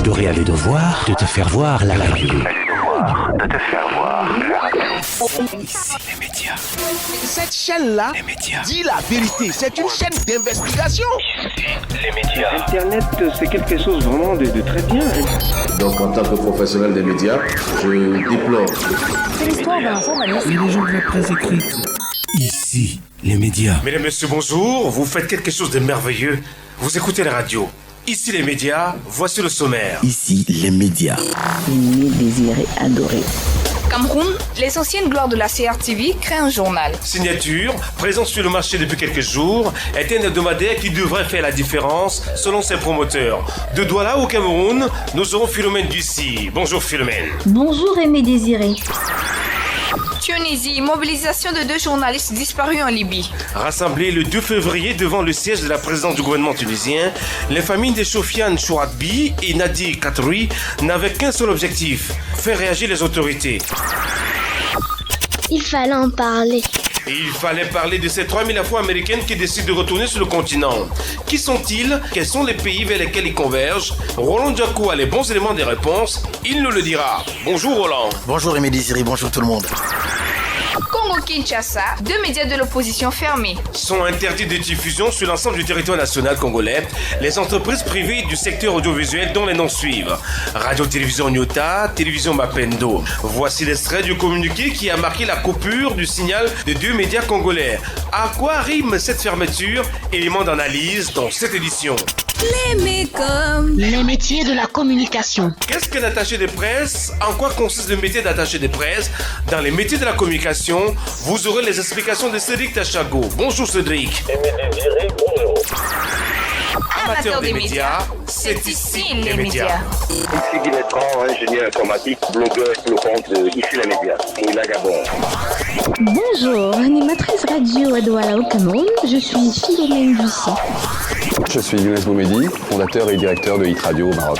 de réaliser le devoir de te faire voir la radio. Ici les médias. Cette chaîne-là dit la vérité. C'est une chaîne d'investigation. Ici les médias. Internet, c'est quelque chose vraiment de très bien. Donc en tant que professionnel des médias, je déplore. C'est l'histoire d'un journaliste. Et les gens de la presse écrite. Ici les médias. Mesdames, Messieurs, bonjour. Vous faites quelque chose de merveilleux. Vous écoutez la radio. Ici les médias, voici le sommaire. Ici les médias. Aimé, désiré, adoré. Cameroun, les anciennes gloires de la CRTV créent un journal. Signature, présent sur le marché depuis quelques jours, est un hebdomadaire qui devrait faire la différence selon ses promoteurs. De Douala au Cameroun, nous aurons Philomène Ducy. Bonjour Philomène. Bonjour Aimé Désiré. Tunisie, mobilisation de 2 journalistes disparus en Libye. Rassemblés le 2 février devant le siège de la présidence du gouvernement tunisien, les familles de Sofiane Chouadbi et Nadi Katroui n'avaient qu'un seul objectif, faire réagir les autorités. Il fallait en parler. Et il fallait parler de ces 3000 Afro-Américaines qui décident de retourner sur le continent. Qui sont-ils? Quels sont les pays vers lesquels ils convergent? Roland Djakou a les bons éléments des réponses. Il nous le dira. Bonjour Roland. Bonjour Aimé Désiré, bonjour tout le monde. Congo-Kinshasa, 2 médias de l'opposition fermés. Sont interdits de diffusion sur l'ensemble du territoire national congolais les entreprises privées du secteur audiovisuel dont les noms suivent. Radio-Télévision Nyota, Télévision Mapendo. Voici l'extrait du communiqué qui a marqué la coupure du signal de 2 médias congolais. À quoi rime cette fermeture? Élément d'analyse dans cette édition. Les métiers de la communication. Qu'est-ce qu'un attaché de presse? En quoi consiste le métier d'attaché de presse? Dans les métiers de la communication, vous aurez les explications de Cédric Tachago. Bonjour Cédric. Bonjour. Amateurs des médias, c'est ici les médias. Ici Guy Letran, ingénieur informatique, blogueur pour le compte de Ici les médias. Moïla Gabon. Bonjour, animatrice radio à Douala au Cameroun, je suis Philomène Ducy. Je suis Younes Boumedi, fondateur et directeur de Hit Radio au Maroc.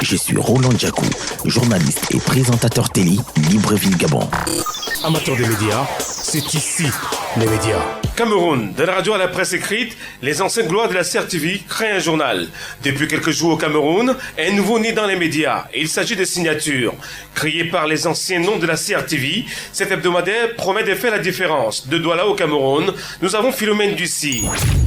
Je suis Roland Djakou, journaliste et présentateur télé, Libreville, Gabon. Amateurs des médias, c'est ici les médias. Cameroun, de la radio à la presse écrite, les anciennes gloires de la CRTV créent un journal. Depuis quelques jours au Cameroun, un nouveau né dans les médias. Il s'agit de Signature. Créé par les anciens noms de la CRTV, cet hebdomadaire promet de faire la différence. De Douala au Cameroun, nous avons Philomène Ducy.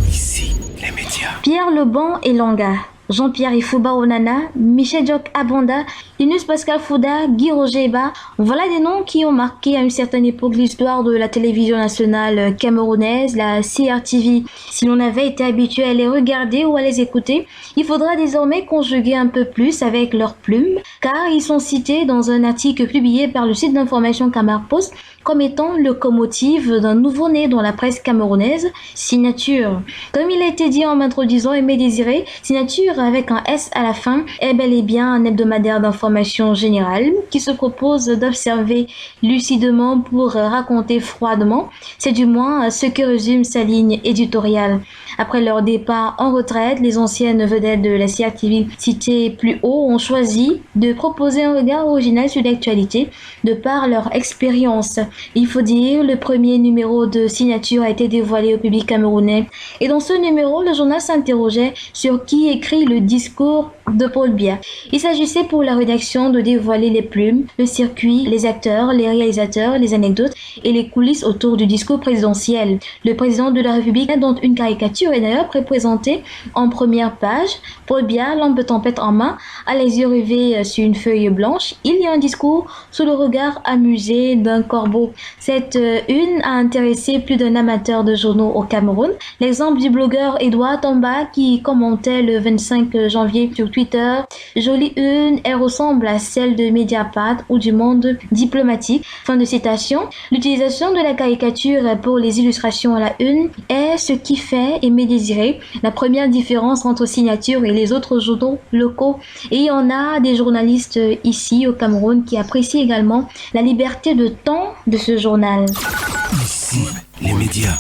Ici les médias. Pierre Leban et Langa. Jean-Pierre Ifouba Onana, Michel Djok Abanda, Linus Pascal Fouda, Guy Rogeba, voilà des noms qui ont marqué à une certaine époque l'histoire de la télévision nationale camerounaise, la CRTV. Si l'on avait été habitué à les regarder ou à les écouter, il faudra désormais conjuguer un peu plus avec leurs plumes, car ils sont cités dans un article publié par le site d'information Camar Post comme étant le locomotive d'un nouveau-né dans la presse camerounaise, Signature. Comme il a été dit en m'introduisant Aimé Désiré, Signature avec un S à la fin est bel et bien un hebdomadaire d'information générale qui se propose d'observer lucidement pour raconter froidement. C'est du moins ce que résume sa ligne éditoriale. Après leur départ en retraite, les anciennes vedettes de la CRTV citées plus haut ont choisi de proposer un regard original sur l'actualité de par leur expérience. Il faut dire, le premier numéro de Signature a été dévoilé au public camerounais. Et dans ce numéro, le journal s'interrogeait sur qui écrit le discours de Paul Biya. Il s'agissait pour la rédaction de dévoiler les plumes, le circuit, les acteurs, les réalisateurs, les anecdotes et les coulisses autour du discours présidentiel. Le président de la République, dont une caricature est d'ailleurs représentée en première page. Paul Biya, lampe tempête en main, a les yeux rivés sur une feuille blanche. Il y a un discours sous le regard amusé d'un corbeau. Cette une a intéressé plus d'un amateur de journaux au Cameroun. L'exemple du blogueur Edouard Tamba qui commentait le 25 janvier sur Twitter « Jolie une, elle ressemble à celle de Mediapart ou du Monde diplomatique ». Fin de citation. L'utilisation de la caricature pour les illustrations à la une est ce qui fait Aimé Désiré la première différence entre Signature et les autres journaux locaux. Et il y en a des journalistes ici au Cameroun qui apprécient également la liberté de temps de ce journal. Ici les médias.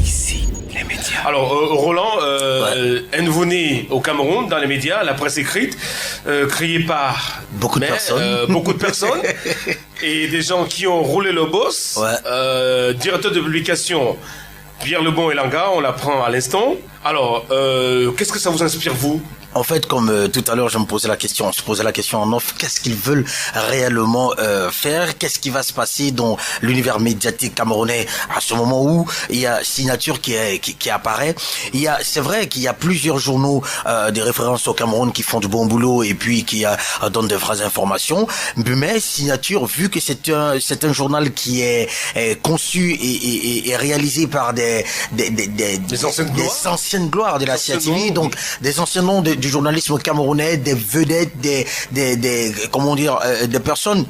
Ici les médias. Alors Roland, un nouveau-né au Cameroun dans les médias, la presse écrite, créé par beaucoup de personnes et des gens qui ont roulé le boss. Ouais. Directeur de publication Pierre Lebon et Langa, on l'apprend à l'instant. Alors, qu'est-ce que ça vous inspire, vous, En fait, comme tout à l'heure, je me posais la question, on se posait la question en off, qu'est-ce qu'ils veulent réellement faire? Qu'est-ce qui va se passer dans l'univers médiatique camerounais à ce moment où il y a Signature qui apparaît? C'est vrai qu'il y a plusieurs journaux, des références au Cameroun qui font du bon boulot et puis qui donnent de vraies informations. Mais Signature, vu que c'est un journal qui est conçu et réalisé par des anciennes gloires de la CRTV, donc des anciens noms du journalisme camerounais, des vedettes, des personnes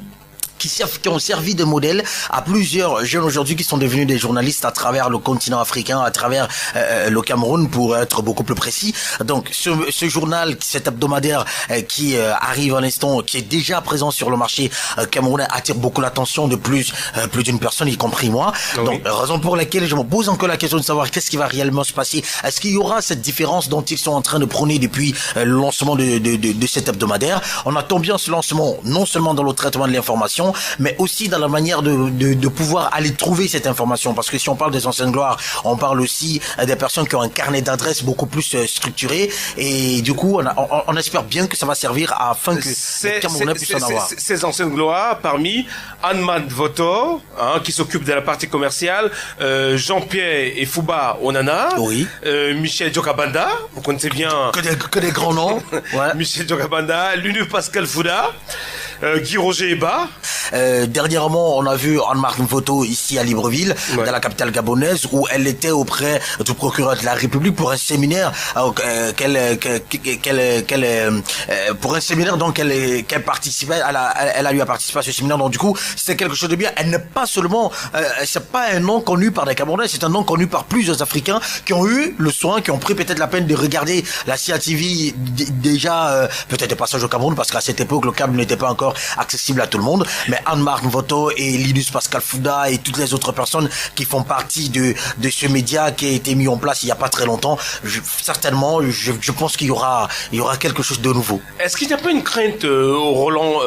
qui ont servi de modèle à plusieurs jeunes aujourd'hui qui sont devenus des journalistes à travers le continent africain, à travers le Cameroun, pour être beaucoup plus précis. Donc ce journal, cet hebdomadaire qui arrive à l'instant, qui est déjà présent sur le marché camerounais, attire beaucoup l'attention de plus d'une personne, y compris moi. Oui. Donc raison pour laquelle je me pose encore la question de savoir qu'est-ce qui va réellement se passer. Est-ce qu'il y aura cette différence dont ils sont en train de prôner depuis le lancement de cet hebdomadaire? On attend bien ce lancement, non seulement dans le traitement de l'information, mais aussi dans la manière de pouvoir aller trouver cette information. Parce que si on parle des anciennes gloires, on parle aussi des personnes qui ont un carnet d'adresses beaucoup plus structuré. Et du coup, on espère bien que ça va servir afin que les Camerounais puissent en avoir. Ces anciennes gloires, parmi Anne-Mad Voto, qui s'occupe de la partie commerciale, Jean-Pierre et Fouba Onana, oui. Michel Djokabanda, vous connaissez bien... Que des grands noms. Ouais. Michel Djokabanda, Lunu Pascal Fouda, Guy Roger Eba. Dernièrement, on a vu Anne-Marc Voto ici à Libreville, dans la capitale gabonaise, où elle était auprès du procureur de la République pour un séminaire pour un séminaire donc qu'elle participait. Elle a eu à participer à ce séminaire. Donc du coup, c'est quelque chose de bien. Elle n'est pas seulement, c'est pas un nom connu par des Camerounais, c'est un nom connu par plusieurs Africains qui ont eu le soin, qui ont pris peut-être la peine de regarder la CRTV déjà, peut-être des passages au Cameroun, parce qu'à cette époque le câble n'était pas encore accessible à tout le monde. Mais Anne-Marc Voto et Linus Pascal Fouda et toutes les autres personnes qui font partie de ce média qui a été mis en place il n'y a pas très longtemps, je pense qu'il y aura quelque chose de nouveau. Est-ce qu'il n'y a pas une crainte, Roland,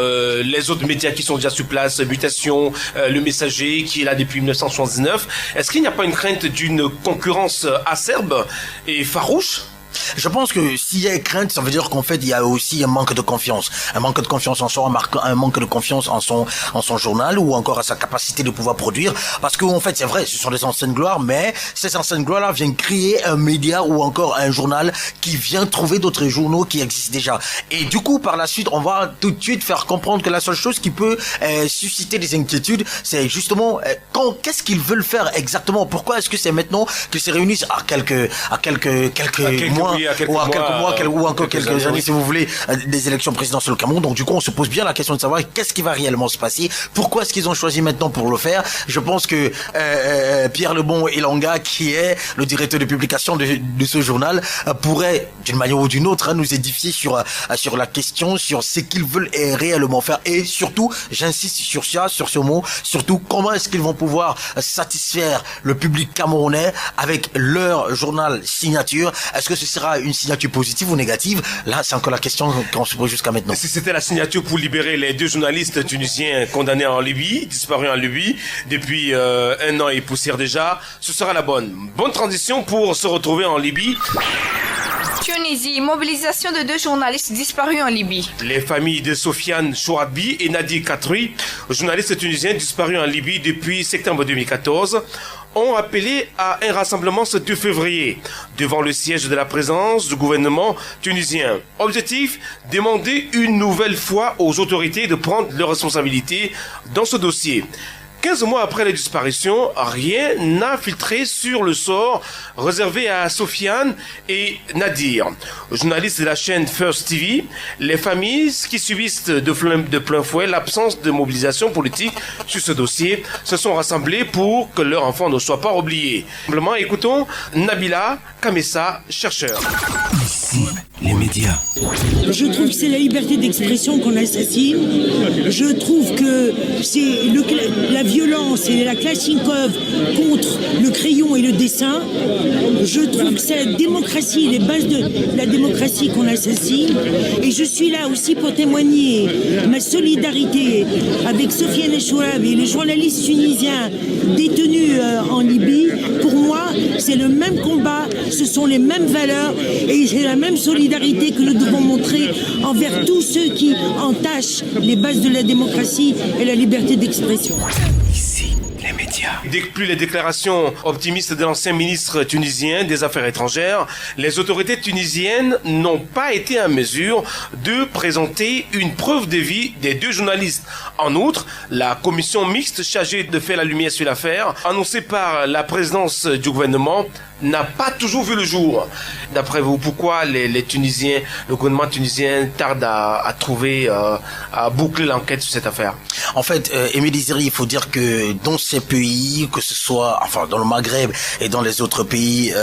les autres médias qui sont déjà sur place, Mutation, Le Messager, qui est là depuis 1979, est-ce qu'il n'y a pas une crainte d'une concurrence acerbe et farouche? Je pense que s'il y a crainte, ça veut dire qu'en fait il y a aussi un manque de confiance en soi, un manque de confiance en son journal, ou encore à sa capacité de pouvoir produire, parce qu'en fait c'est vrai, ce sont des anciennes gloires, mais ces anciennes gloires là viennent créer un média ou encore un journal qui vient trouver d'autres journaux qui existent déjà, et du coup par la suite on va tout de suite faire comprendre que la seule chose qui peut susciter des inquiétudes, c'est justement qu'est-ce qu'ils veulent faire exactement, pourquoi est-ce que c'est maintenant qu'ils se réunissent à quelques mois ou encore quelques années, si vous voulez, des élections présidentielles au Cameroun. Donc du coup, on se pose bien la question de savoir qu'est-ce qui va réellement se passer, pourquoi est-ce qu'ils ont choisi maintenant pour le faire. Je pense que Pierre Lebon Elanga, qui est le directeur de publication de ce journal, pourrait, d'une manière ou d'une autre, nous édifier sur la question, sur ce qu'ils veulent réellement faire, et surtout, j'insiste sur ce mot, surtout comment est-ce qu'ils vont pouvoir satisfaire le public camerounais avec leur journal Signature. Est-ce que ce sera une signature positive ou négative? Là, c'est encore la question qu'on se pose jusqu'à maintenant. Si c'était la signature pour libérer les deux journalistes tunisiens condamnés en Libye, disparus en Libye depuis 1 an et poussière déjà, ce sera la bonne transition pour se retrouver en Libye. Tunisie, mobilisation de 2 journalistes disparus en Libye. Les familles de Sofiane Chouadbi et Nadi Katroui, journalistes tunisiens disparus en Libye depuis septembre 2014, ont appelé à un rassemblement ce 2 février devant le siège de la présidence du gouvernement tunisien. Objectif, demander une nouvelle fois aux autorités de prendre leurs responsabilités dans ce dossier. 15 mois après la disparition, rien n'a filtré sur le sort réservé à Sofiane et Nadir. Journalistes de la chaîne First TV, les familles qui subissent de plein fouet l'absence de mobilisation politique sur ce dossier se sont rassemblées pour que leur enfant ne soit pas oublié. Simplement, écoutons Nabila Kamessa, chercheur. Ici, les médias. Je trouve que c'est la liberté d'expression qu'on assassine. Je trouve que c'est la violence et la Kalachnikov contre le crayon et le dessin. Je trouve que c'est la démocratie, les bases de la démocratie qu'on assassine. Et je suis là aussi pour témoigner ma solidarité avec Sofiane Echouab et les journalistes tunisiens détenus en Libye. Pour moi, c'est le même combat, ce sont les mêmes valeurs et c'est la même solidarité solidarité que nous devons montrer envers tous ceux qui entachent les bases de la démocratie et la liberté d'expression. Ici, les médias. Depuis les déclarations optimistes de l'ancien ministre tunisien des Affaires étrangères, les autorités tunisiennes n'ont pas été en mesure de présenter une preuve de vie des 2 journalistes. En outre, la commission mixte chargée de faire la lumière sur l'affaire, annoncée par la présidence du gouvernement, n'a pas toujours vu le jour. D'après vous, pourquoi les Tunisiens, le gouvernement tunisien tarde à trouver, à boucler l'enquête sur cette affaire? En fait, Émile Ziri, il faut dire que dans ces pays, que ce soit enfin dans le Maghreb et dans les autres pays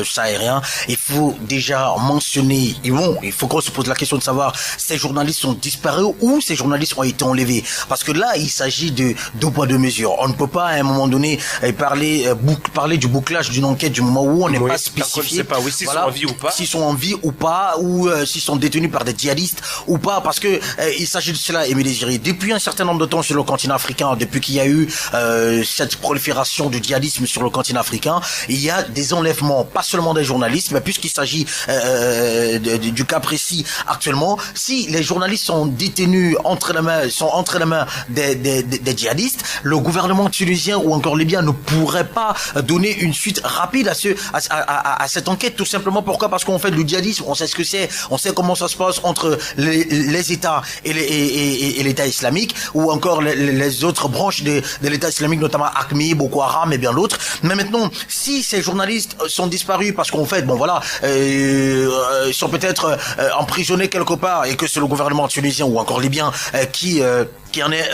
sahariens, il faut déjà mentionner, il faut qu'on se pose la question de savoir ces journalistes sont disparus ou ces journalistes ont été enlevés. Parce que là, il s'agit de 2 poids 2 mesures. On ne peut pas à un moment donné parler du bouclage d'une enquête du moment où on n'est pas spécifié. Pas, s'ils sont en vie ou pas. S'ils sont en vie ou pas, ou s'ils sont détenus par des djihadistes ou pas, parce que il s'agit de cela, Émile Ziri. Depuis un certain nombre de temps sur le continent africain, depuis qu'il y a eu cette prolifération du djihadisme sur le continent africain, il y a des enlèvements, pas seulement des journalistes, mais puisqu'il s'agit du cas précis actuellement, si les journalistes sont détenus entre les mains des djihadistes, le gouvernement tunisien ou encore libyen ne pourrait pas donner une suite rapide à cette enquête, tout simplement. Pourquoi? Parce qu'on fait du djihadisme, on sait ce que c'est, on sait comment ça se passe entre les États et l'État islamique, ou encore les autres branches de l'État islamique, notamment AQMI, Boko Haram et bien d'autres. Mais maintenant, si ces journalistes sont disparus parce qu'en fait, ils sont peut-être emprisonnés quelque part et que c'est le gouvernement tunisien ou encore libyen qui en est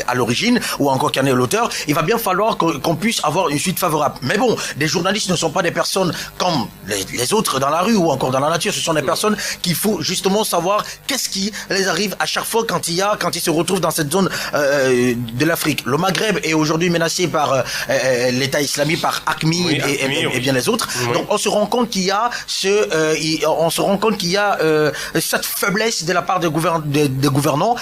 à l'origine ou encore qui en est l'auteur, il va bien falloir qu'on puisse avoir une suite favorable. Mais bon, des journalistes ne sont pas des personnes comme les autres dans la rue ou encore dans la nature. Ce sont des personnes qu'il faut justement savoir qu'est-ce qui les arrive à chaque fois quand ils se retrouvent dans cette zone de l'Afrique. Le Maghreb est aujourd'hui menacé par l'État islamique, par AQMI et bien les autres. Oui. Donc on se rend compte qu'il y a cette faiblesse de la part des gouvernants.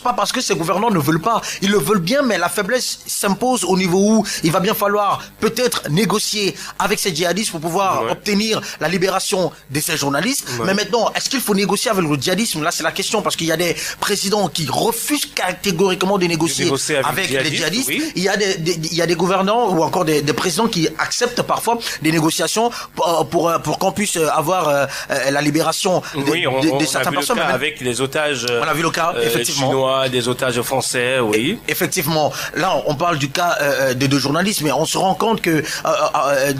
Pas parce que ces gouvernants ne veulent pas, ils le veulent bien, mais la faiblesse s'impose au niveau où il va bien falloir peut-être négocier avec ces djihadistes pour pouvoir obtenir la libération de ces journalistes. Mais maintenant, est-ce qu'il faut négocier avec le djihadisme? Là, c'est la question, parce qu'il y a des présidents qui refusent catégoriquement de négocier avec les djihadistes. Oui. Il y a des gouvernants ou encore des présidents qui acceptent parfois des négociations pour qu'on puisse avoir la libération de certaines personnes. Avec les otages. On a vu le cas, effectivement. Chinois, des otages français, oui. Effectivement. Là, on parle du cas de 2 journalistes, mais on se rend compte que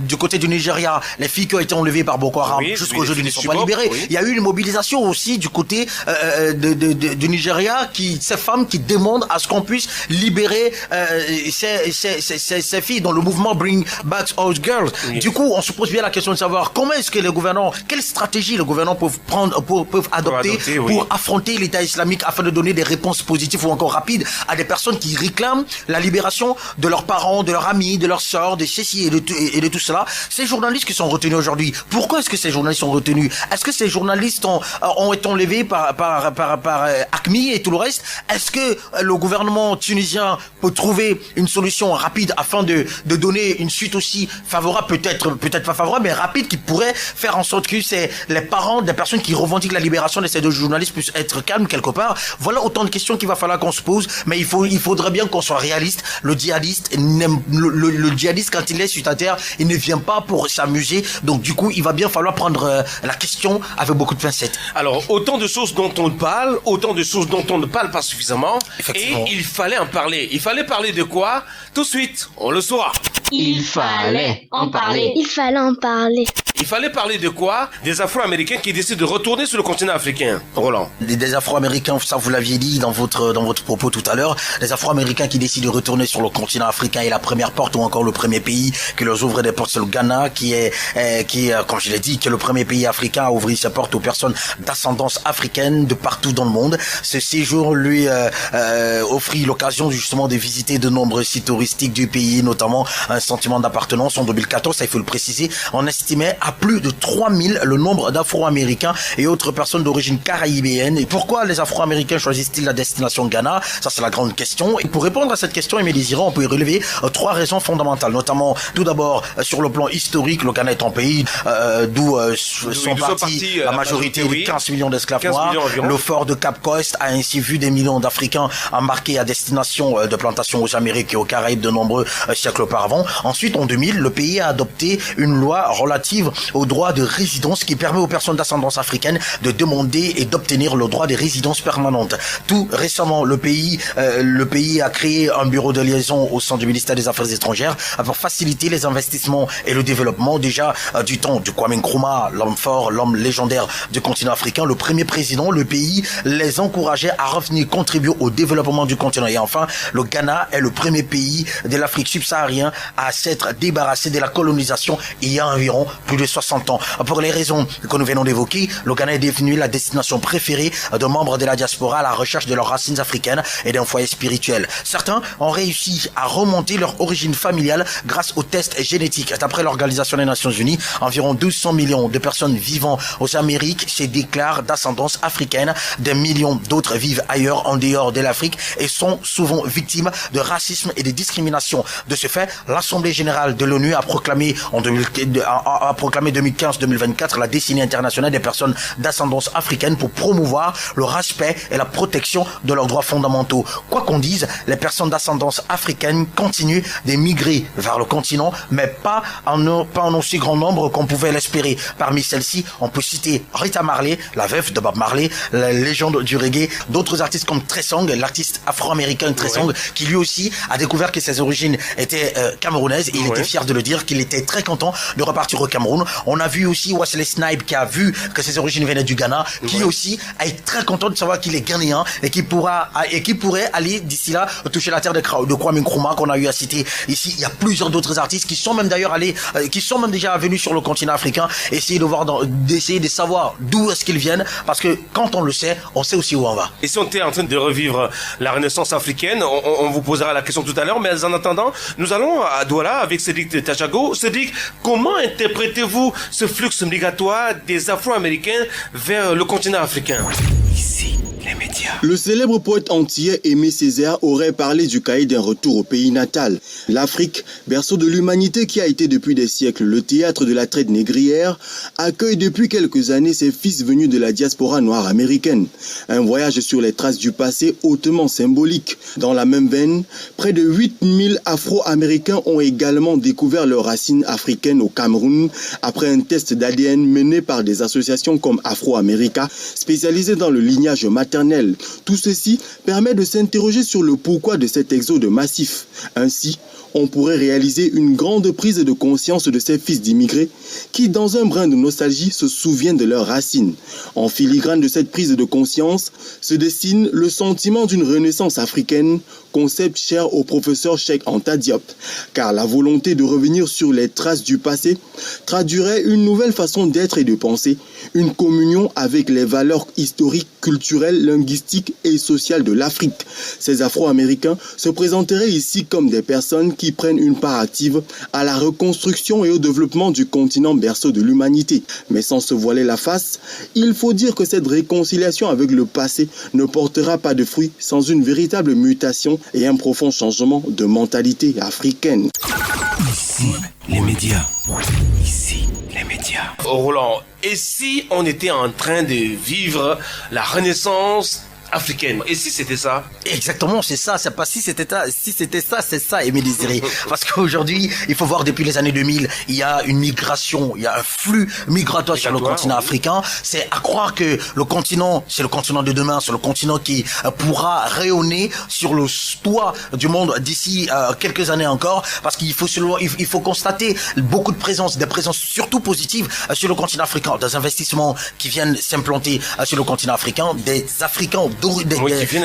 du côté du Nigeria, les filles qui ont été enlevées par Boko Haram jusqu'à aujourd'hui ne sont pas libérées. Il y a eu une mobilisation aussi du côté du Nigeria, ces femmes qui demandent à ce qu'on puisse libérer ces filles dans le mouvement Bring Back Our Girls. Oui. Du coup, on se pose bien la question de savoir comment est-ce que les gouvernants, quelle stratégie les gouvernants peuvent adopter pour affronter l'État islamique afin de donner des réponses positives ou encore rapides à des personnes qui réclament la libération de leurs parents, de leurs amis, de leurs sœurs, de ceci et de tout cela. Ces journalistes qui sont retenus aujourd'hui, pourquoi est-ce que ces journalistes sont retenus? Est-ce que ces journalistes ont été enlevés par AQMI et tout le reste? Est-ce que le gouvernement tunisien peut trouver une solution rapide afin de donner une suite aussi favorable, peut-être pas favorable, mais rapide, qui pourrait faire en sorte que c'est les parents des personnes qui revendiquent la libération de ces 2 journalistes puissent être calmes quelque part? Voilà autant de questions qu'il va falloir qu'on se pose, mais il faudrait bien qu'on soit réaliste. Le djihadiste, quand il est sur la terre, il ne vient pas pour s'amuser. Donc du coup, il va bien falloir prendre la question avec beaucoup de pincettes. Alors, autant de choses dont on parle, autant de choses dont on ne parle pas suffisamment. Et il fallait en parler. Il fallait parler de quoi? Tout de suite, on le saura. Il fallait en parler. Il fallait en parler. Il fallait parler de quoi? Des Afro-Américains qui décident de retourner sur le continent africain. Roland. Des Afro-Américains, ça vous l'aviez dit dans votre propos tout à l'heure, des Afro-Américains qui décident de retourner sur le continent africain, et la première porte ou encore le premier pays qui leur ouvre des portes, c'est le Ghana, qui est, comme je l'ai dit, qui est le premier pays africain à ouvrir ses portes aux personnes d'ascendance africaine de partout dans le monde. Ce séjour lui offrit l'occasion justement de visiter de nombreux sites touristiques du pays, notamment un sentiment d'appartenance. En 2014, ça il faut le préciser, on estimait à plus de 3000 le nombre d'Afro-Américains et autres personnes d'origine caribéenne. Et pourquoi les Afro-Américains choisissent-ils la destination Ghana? Ça c'est la grande question. Et pour répondre à cette question, Aimé Désiré, on peut y relever 3 raisons fondamentales, notamment tout d'abord sur le plan historique, le Ghana est un pays d'où sont partis la majorité des 15 millions d'esclaves noirs. Le fort de Cap Coast a ainsi vu des millions d'Africains embarqués à destination de plantations aux Amériques et aux Caraïbes de nombreux siècles auparavant. Ensuite, en 2000, le pays a adopté une loi relative au droit de résidence qui permet aux personnes d'ascendance africaine de demander et d'obtenir le droit de résidence permanente. Tout récemment, le pays a créé un bureau de liaison au sein du ministère des Affaires étrangères pour faciliter les investissements et le développement. Déjà du temps de Kwame Nkrumah, l'homme fort, l'homme légendaire du continent africain, le premier président, le pays les encourageait à revenir contribuer au développement du continent. Et enfin, le Ghana est le premier pays de l'Afrique subsaharienne à s'être débarrassé de la colonisation il y a environ plus de 60 ans. Pour les raisons que nous venons d'évoquer, le Ghana est devenu la destination préférée de membres de la diaspora à la recherche de leurs racines africaines et d'un foyer spirituel. Certains ont réussi à remonter leur origine familiale grâce aux tests génétiques. D'après l'Organisation des Nations Unies, environ 200 millions de personnes vivant aux Amériques se déclarent d'ascendance africaine. Des millions d'autres vivent ailleurs en dehors de l'Afrique et sont souvent victimes de racisme et de discrimination. De ce fait, l'Assemblée générale de l'ONU a proclamé en 2015-2024 la décennie internationale des personnes d'ascendance africaine pour promouvoir le respect et la protection de leurs droits fondamentaux. Quoi qu'on dise, les personnes d'ascendance africaine continuent d'émigrer vers le continent, mais pas en aussi grand nombre qu'on pouvait l'espérer. Parmi celles-ci, on peut citer Rita Marley, la veuve de Bob Marley, la légende du reggae, d'autres artistes comme Trey Songz, l'artiste afro-américain Trey Songz, qui lui aussi a découvert que ses origines étaient camerounaises. Il était fier de le dire, qu'il était très content de repartir au Cameroun. On a vu aussi Wesley Snipes qui a vu que ses origines venaient du Ghana, qui aussi a été très content de savoir qu'il est ghanéen et qui pourrait aller d'ici là toucher la terre de Kwame Nkrumah qu'on a eu à citer ici. Il y a plusieurs d'autres artistes qui sont même d'ailleurs qui sont même déjà venus sur le continent africain, d'essayer de savoir d'où est-ce qu'ils viennent, parce que quand on le sait, on sait aussi où on va. Et si on était en train de revivre la Renaissance africaine, on vous posera la question tout à l'heure, mais en attendant, nous allons à Douala avec Cédric Tachago. Cédric, comment interprétez-vous ce flux migratoire des Afro-Américains vers le continent africain? Ici, les médias. Le célèbre poète antillais Aimé Césaire aurait parlé du cahier d'un retour au pays natal. L'Afrique, berceau de l'humanité qui a été depuis des siècles le théâtre de la traite négrière, accueille depuis quelques années ses fils venus de la diaspora noire américaine. Un voyage sur les traces du passé hautement symbolique. Dans la même veine, près de 8000 Afro-Américains ont également découvert leurs racines africaines au Cameroun après un test d'ADN mené par des associations comme Afro-America, spécialisées dans le lignage maternel. Tout ceci permet de s'interroger sur le pourquoi de cet exode massif. Ainsi, on pourrait réaliser une grande prise de conscience de ces fils d'immigrés qui, dans un brin de nostalgie, se souviennent de leurs racines. En filigrane de cette prise de conscience se dessine le sentiment d'une renaissance africaine, concept cher au professeur Cheikh Anta Diop, car la volonté de revenir sur les traces du passé traduirait une nouvelle façon d'être et de penser, une communion avec les valeurs historiques, culturelles, linguistiques et sociales de l'Afrique. Ces Afro-Américains se présenteraient ici comme des personnes qui prennent une part active à la reconstruction et au développement du continent berceau de l'humanité. Mais sans se voiler la face, il faut dire que cette réconciliation avec le passé ne portera pas de fruits sans une véritable mutation et un profond changement de mentalité africaine. Ici, les médias. Ici, les médias. Roland, et si on était en train de vivre la Renaissance africaine? Et si c'était ça? Exactement, c'est ça. C'est pas si c'était ça, c'est ça, Aimé Désiré. Parce qu'aujourd'hui, il faut voir depuis les années 2000, il y a une migration, il y a un flux migratoire sur le continent africain. C'est à croire que le continent, c'est le continent de demain, c'est le continent qui pourra rayonner sur le toit du monde d'ici quelques années encore. Parce qu'il faut constater beaucoup de présences, des présences surtout positives sur le continent africain, des investissements qui viennent s'implanter sur le continent africain, des Africains qui viennent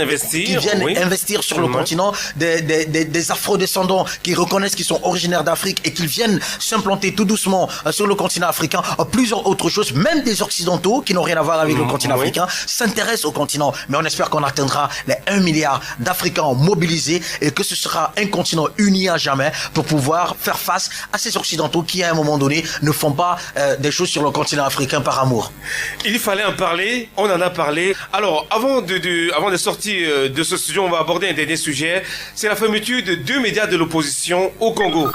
investir sur le continent, des afro-descendants qui reconnaissent qu'ils sont originaires d'Afrique et qu'ils viennent s'implanter tout doucement sur le continent africain. Plusieurs autres choses, même des occidentaux qui n'ont rien à voir avec le continent africain, s'intéressent au continent. Mais on espère qu'on atteindra les 1 milliard d'Africains mobilisés et que ce sera un continent uni à jamais pour pouvoir faire face à ces occidentaux qui, à un moment donné, ne font pas des choses sur le continent africain par amour. Il fallait en parler, on en a parlé. Alors, avant de sortir de ce studio, on va aborder un dernier sujet. C'est la fermeture de 2 médias de l'opposition au Congo.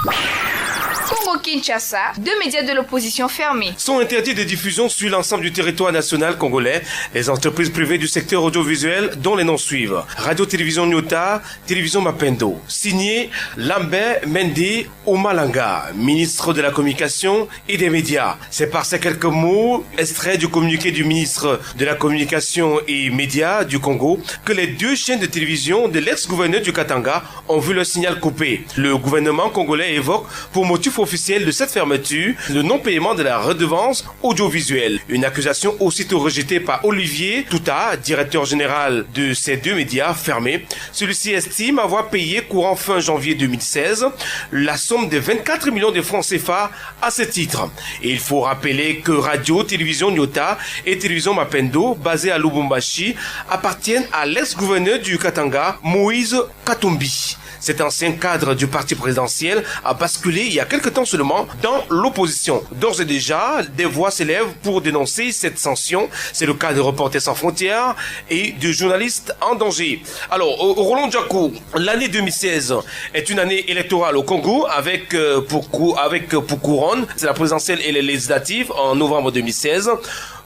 Congo-Kinshasa, 2 médias de l'opposition fermés. Sont interdits de diffusion sur l'ensemble du territoire national congolais. Les entreprises privées du secteur audiovisuel dont les noms suivent. Radio-Télévision Nyota, Télévision Mapendo. Signé Lambert Mende Omalanga, ministre de la Communication et des Médias. C'est par ces quelques mots, extraits du communiqué du ministre de la Communication et Médias du Congo, que les 2 chaînes de télévision de l'ex-gouverneur du Katanga ont vu leur signal coupé. Le gouvernement congolais évoque pour motif officiel de cette fermeture le non-paiement de la redevance audiovisuelle. Une accusation aussitôt rejetée par Olivier Touta, directeur général de ces 2 médias fermés. Celui-ci estime avoir payé courant fin janvier 2016 la somme de 24 millions de francs CFA à ce titre. Et il faut rappeler que Radio, Télévision Nyota et Télévision Mapendo, basées à Lubumbashi, appartiennent à l'ex-gouverneur du Katanga, Moïse Katumbi. Cet ancien cadre du parti présidentiel a basculé il y a quelque temps seulement dans l'opposition. D'ores et déjà, des voix s'élèvent pour dénoncer cette sanction. C'est le cas de Reporters sans frontières et de journalistes en danger. Alors, Roland Djakou, l'année 2016 est une année électorale au Congo avec pour couronne, c'est la présidentielle et les législatives en novembre 2016.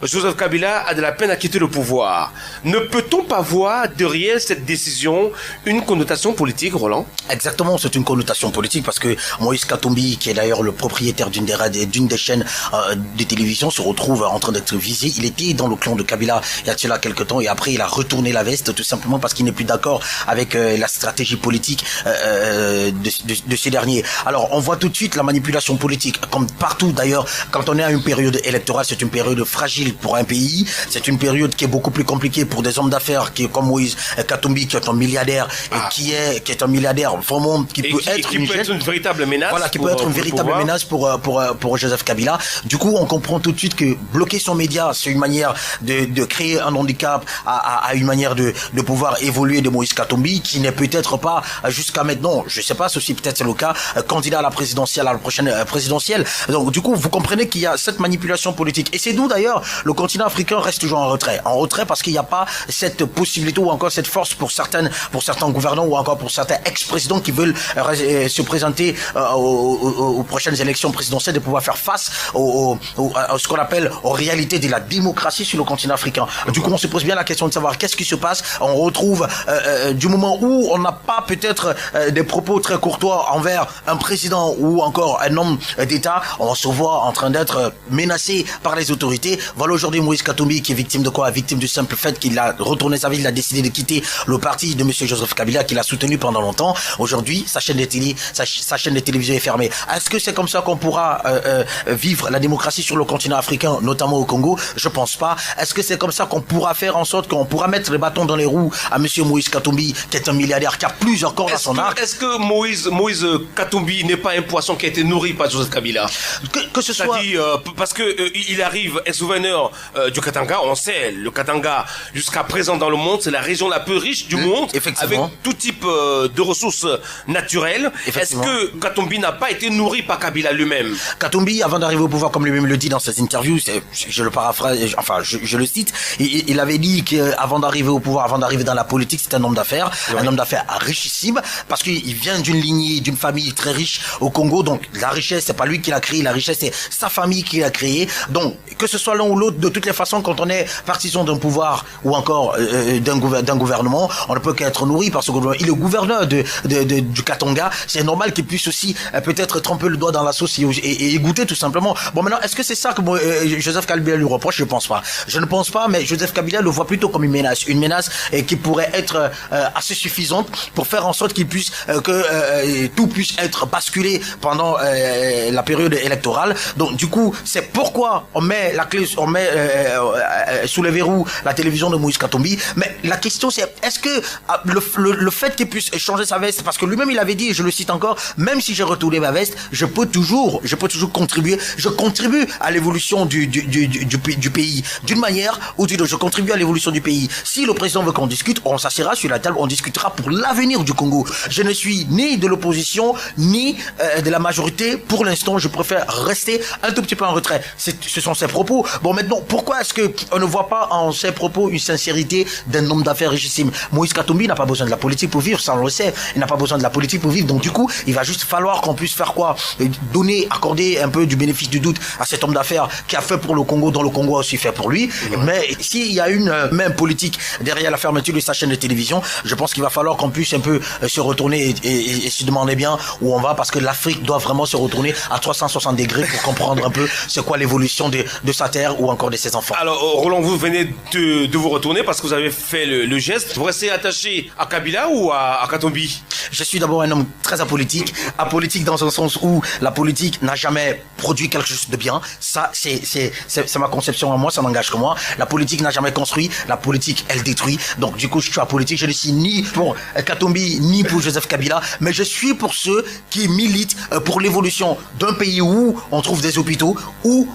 Joseph Kabila a de la peine à quitter le pouvoir. Ne peut-on pas voir derrière cette décision une connotation politique, Roland? Exactement, c'est une connotation politique parce que Moïse Katumbi, qui est d'ailleurs le propriétaire d'une des chaînes de télévision, se retrouve en train d'être visé. Il était dans le clan de Kabila il y a cela quelques temps et après il a retourné la veste tout simplement parce qu'il n'est plus d'accord avec la stratégie politique de ces derniers. Alors on voit tout de suite la manipulation politique, comme partout d'ailleurs. Quand on est à une période électorale, c'est une période fragile pour un pays, c'est une période qui est beaucoup plus compliquée pour des hommes d'affaires qui comme Moïse Katumbi, qui est un milliardaire et qui est un milliardaire vraiment qui peut être une véritable menace. Voilà, qui peut être une véritable menace pour Joseph Kabila. Du coup, on comprend tout de suite que bloquer son média, c'est une manière de créer un handicap à une manière de pouvoir évoluer de Moïse Katumbi, qui n'est peut-être pas jusqu'à maintenant, je sais pas, ceci peut-être c'est le cas, candidat à la présidentielle, à la prochaine présidentielle. Donc du coup, vous comprenez qu'il y a cette manipulation politique. Et c'est d'où d'ailleurs le continent africain reste toujours en retrait parce qu'il n'y a pas cette possibilité ou encore cette force pour certains gouvernants ou encore pour certains ex-présidents qui veulent se présenter aux prochaines élections présidentielles, de pouvoir faire face à ce qu'on appelle aux réalités de la démocratie sur le continent africain. Du coup, on se pose bien la question de savoir qu'est-ce qui se passe. On retrouve du moment où on n'a pas peut-être des propos très courtois envers un président ou encore un homme d'État, on se voit en train d'être menacé par les autorités. Voilà aujourd'hui Moïse Katumbi qui est victime de quoi? Victime du simple fait qu'il a retourné sa vie, il a décidé de quitter le parti de monsieur Joseph Kabila qu'il a soutenu pendant longtemps. Aujourd'hui, sa chaîne de télévision est fermée. Est-ce que c'est comme ça qu'on pourra vivre la démocratie sur le continent africain, notamment au Congo? Je pense pas. Est-ce que c'est comme ça qu'on pourra faire en sorte qu'on pourra mettre les bâtons dans les roues à monsieur Moïse Katumbi, qui est un milliardaire, qui a plusieurs cordes à son arc? Est-ce que Moïse Katumbi n'est pas un poisson qui a été nourri par Joseph Kabila? Que ce soit... parce que il arrive, ex-gouverneur du Katanga, on sait, le Katanga, jusqu'à présent dans le monde, c'est la région la plus riche du monde, avec tout type de ressources naturelles. Est-ce que Katumbi n'a pas été nourri par Kabila lui-même? Katumbi, avant d'arriver au pouvoir, comme lui-même le dit dans ses interviews, je le paraphrase, enfin, je le cite, il avait dit qu'avant d'arriver au pouvoir, avant d'arriver dans la politique, c'était un homme d'affaires, un homme d'affaires richissime, parce qu'il vient d'une lignée, d'une famille très riche au Congo, donc la richesse, c'est pas lui qui l'a créée, la richesse, c'est sa famille qui l'a créée. Donc, que ce soit l'un ou l'autre, de toutes les façons, quand on est partisan d'un pouvoir ou encore d'un gouvernement, on ne peut qu'être nourri par ce gouvernement. Il est gouverneur du Katanga, c'est normal qu'il puisse aussi peut-être tremper le doigt dans la sauce et goûter tout simplement. Bon, maintenant, est-ce que c'est ça que Joseph Kabila lui reproche? Je pense pas. Je ne pense pas, mais Joseph Kabila le voit plutôt comme une menace qui pourrait être assez suffisante pour faire en sorte qu'il puisse que tout puisse être basculé pendant la période électorale. Donc du coup, c'est pourquoi on met met sous les verrous la télévision de Moïse Katumbi. Mais la question c'est, est-ce que le fait qu'il puisse changer sa veste, parce que lui-même il avait dit, et je le cite encore, même si j'ai retourné ma veste, je peux toujours contribuer. Je contribue à l'évolution du pays, d'une manière ou d'une autre. Je contribue à l'évolution du pays. Si le président veut qu'on discute, on s'assiera sur la table, on discutera pour l'avenir du Congo. Je ne suis ni de l'opposition, ni de la majorité. Pour l'instant, je préfère rester un tout petit peu en retrait. Ce sont ses propos. Bon, maintenant, pourquoi est-ce qu'on ne voit pas en ses propos une sincérité d'un homme d'affaires richissime? Moïse Katumbi n'a pas besoin de la politique pour vivre, ça on le sait. Il n'a pas besoin de la politique pour vivre. Donc du coup, il va juste falloir qu'on puisse faire quoi? Accorder un peu du bénéfice du doute à cet homme d'affaires qui a fait pour le Congo, dont le Congo a aussi fait pour lui. Mais s'il y a une même politique derrière la fermeture de sa chaîne de télévision, je pense qu'il va falloir qu'on puisse un peu se retourner et se demander bien où on va, parce que l'Afrique doit vraiment se retourner à 360 degrés pour comprendre un peu c'est quoi l'évolution de sa terre ou encore de ses enfants. Alors Roland, vous venez de vous retourner parce que vous avez fait le geste. Vous restez attaché à Kabila ou à Katumbi? Je suis d'abord un homme très apolitique dans un sens où la politique n'a jamais produit quelque chose de bien. Ça, c'est ma conception à moi, ça n'engage que moi. La politique n'a jamais construit, la politique, elle détruit. Donc, du coup, je suis apolitique. Je ne suis ni pour Katumbi, ni pour Joseph Kabila, mais je suis pour ceux qui militent pour l'évolution d'un pays où on trouve des hôpitaux, où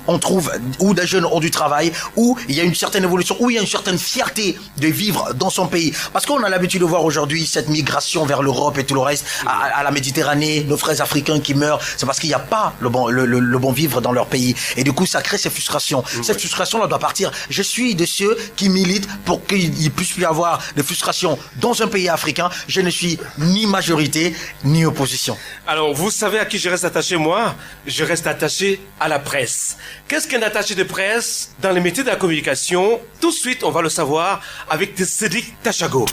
des jeunes ont du travail, où il y a une certaine évolution, où il y a une certaine fierté de vivre dans son pays. Parce qu'on a l'habitude de voir aujourd'hui cette migration vers l'Europe et tout le reste, à la Méditerranée, nos frères africains qui meurent, c'est parce qu'il n'y a pas le bon vivre dans leur pays. Et du coup, ça crée ces frustrations. Cette frustration-là doit partir. Je suis de ceux qui militent pour qu'il puisse y avoir des frustrations dans un pays africain. Je ne suis ni majorité, ni opposition. Alors, vous savez à qui je reste attaché, moi? Je reste attaché à la presse. Qu'est-ce qu'un attaché de presse dans les métiers de la communication? Tout de suite, on va le savoir avec Cédric Tachago.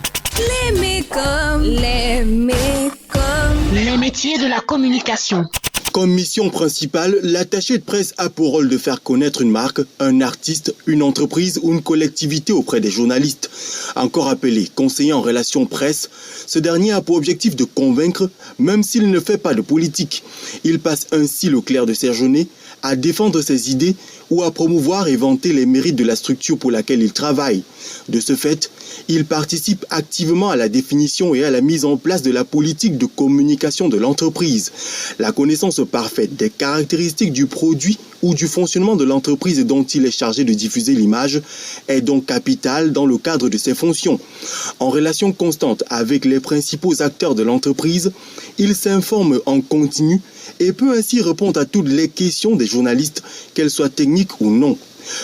Les métiers de la communication. Comme mission principale, l'attaché de presse a pour rôle de faire connaître une marque, un artiste, une entreprise ou une collectivité auprès des journalistes. Encore appelé conseiller en relations presse, ce dernier a pour objectif de convaincre, même s'il ne fait pas de politique. Il passe ainsi le clair de ses journées à défendre ses idées ou à promouvoir et vanter les mérites de la structure pour laquelle il travaille. De ce fait, il participe activement à la définition et à la mise en place de la politique de communication de l'entreprise. La connaissance parfaite des caractéristiques du produit ou du fonctionnement de l'entreprise dont il est chargé de diffuser l'image est donc capitale dans le cadre de ses fonctions. En relation constante avec les principaux acteurs de l'entreprise, il s'informe en continu et peut ainsi répondre à toutes les questions des journalistes, qu'elles soient techniques ou non.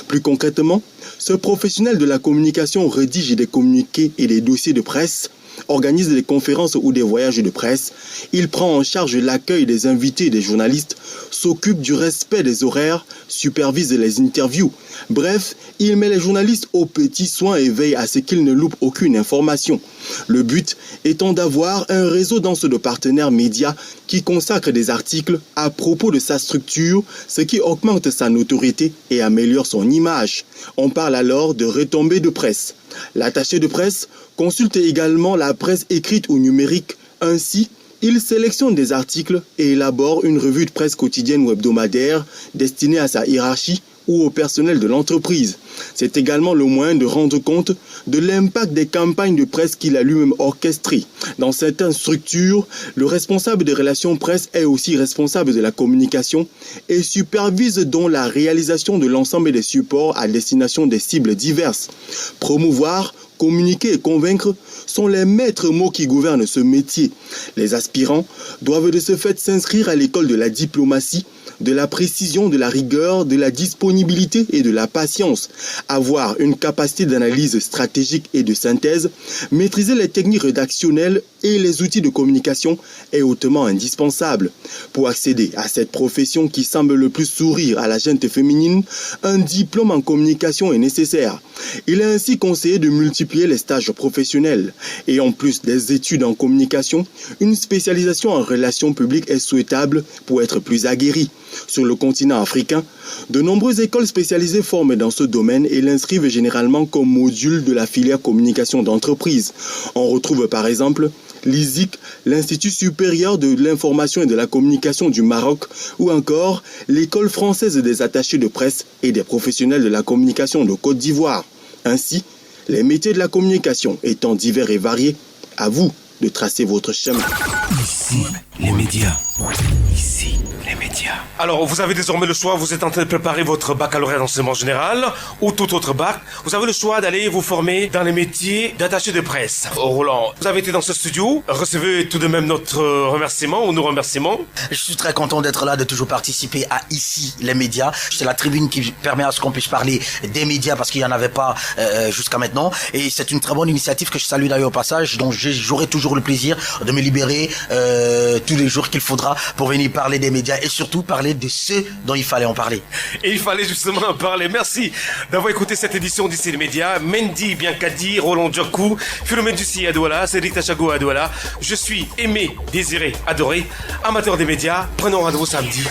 Plus concrètement, ce professionnel de la communication rédige des communiqués et des dossiers de presse, organise des conférences ou des voyages de presse, il prend en charge l'accueil des invités et des journalistes, s'occupe du respect des horaires, supervise les interviews. Bref, il met les journalistes aux petits soins et veille à ce qu'ils ne loupent aucune information. Le but étant d'avoir un réseau dense de partenaires médias qui consacrent des articles à propos de sa structure, ce qui augmente sa notoriété et améliore son image. On parle alors de retombées de presse. L'attaché de presse consulte également la presse écrite ou numérique. Ainsi, il sélectionne des articles et élabore une revue de presse quotidienne ou hebdomadaire destinée à sa hiérarchie ou au personnel de l'entreprise. C'est également le moyen de rendre compte de l'impact des campagnes de presse qu'il a lui-même orchestrées. Dans certaines structures, le responsable des relations presse est aussi responsable de la communication et supervise donc la réalisation de l'ensemble des supports à destination des cibles diverses. Promouvoir, communiquer et convaincre sont les maîtres mots qui gouvernent ce métier. Les aspirants doivent de ce fait s'inscrire à l'école de la diplomatie, de la précision, de la rigueur, de la disponibilité et de la patience, avoir une capacité d'analyse stratégique et de synthèse, maîtriser les techniques rédactionnelles et les outils de communication est hautement indispensable. Pour accéder à cette profession qui semble le plus sourire à la gente féminine, un diplôme en communication est nécessaire. Il est ainsi conseillé de multiplier les stages professionnels et en plus des études en communication, une spécialisation en relations publiques est souhaitable pour être plus aguerri. Sur le continent africain, de nombreuses écoles spécialisées forment dans ce domaine et l'inscrivent généralement comme module de la filière communication d'entreprise. On retrouve par exemple l'ISIC, l'Institut supérieur de l'information et de la communication du Maroc, ou encore l'École française des attachés de presse et des professionnels de la communication de Côte d'Ivoire. Ainsi, les métiers de la communication étant divers et variés, à vous de tracer votre chemin. Ici, les médias. Ici, les médias. Alors, vous avez désormais le choix, vous êtes en train de préparer votre baccalauréat d'enseignement général ou tout autre bac. Vous avez le choix d'aller vous former dans les métiers d'attaché de presse. Roland, vous avez été dans ce studio. Recevez tout de même notre remerciement ou nos remerciements. Je suis très content d'être là, de toujours participer à Ici, les médias. C'est la tribune qui permet à ce qu'on puisse parler des médias parce qu'il n'y en avait pas jusqu'à maintenant. Et c'est une très bonne initiative que je salue d'ailleurs au passage. Donc j'aurai toujours le plaisir de me libérer tous les jours qu'il faudra pour venir parler des médias et surtout parler de ceux dont il fallait en parler. Et il fallait justement en parler. Merci d'avoir écouté cette édition d'Ici les médias. Mendy Biankadi, Roland Djakou, Philomène Dussi à Douala, Cédric Tachago à Douala. Je suis aimé, désiré, adoré, amateur des médias. Prenons rendez-vous samedi.